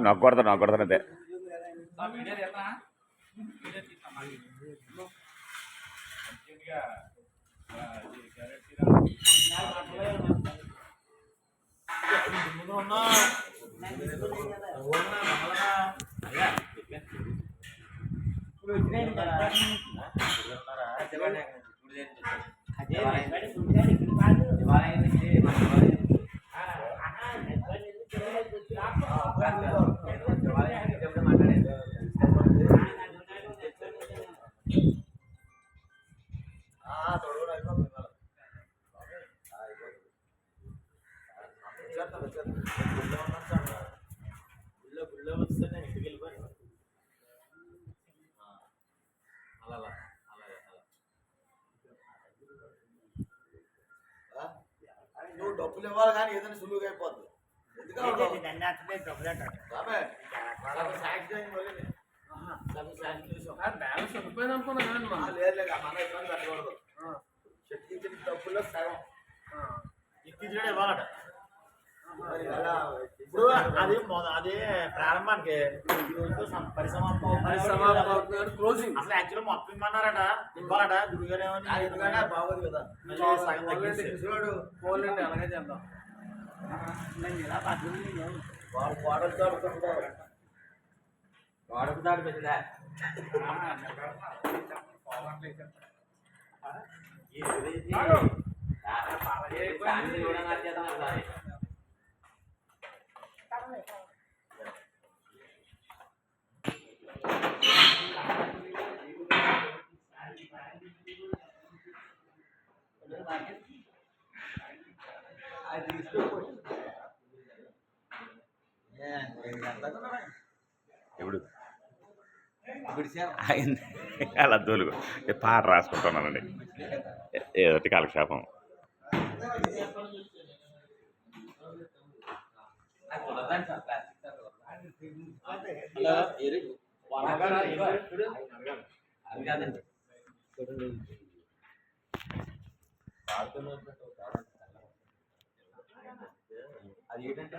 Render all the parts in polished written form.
నాకు కొడతాను అంతే. నువ్వు డబ్బులు ఇవ్వాలి కానీ ఏదైనా సులువుగా అయిపోద్ది. డబ్బుల్లో సగం ఇచ్చిన ఇవ్వాలట. ఇప్పుడు అది ప్రారంభానికి క్లోజింగ్ అసలు యాక్చువల్ మొత్తం ఇమ్మన్నారట, ఇవ్వాలట. గురుగానే బాగోదు కదా, సగం తగ్గించాడు. అలాగే చేద్దాం. వాడు గోడలు దాడుతుంటారు, గోడకు దాడి పెట్టిందా ఇప్పుడు అలా తోలుగు పాట రాసుకుంటున్నానండి, ఏదోటి కాలక్షేపం. అది ఏంటంటే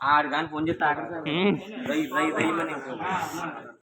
ఆడు కానీ ఫోన్ చేస్తే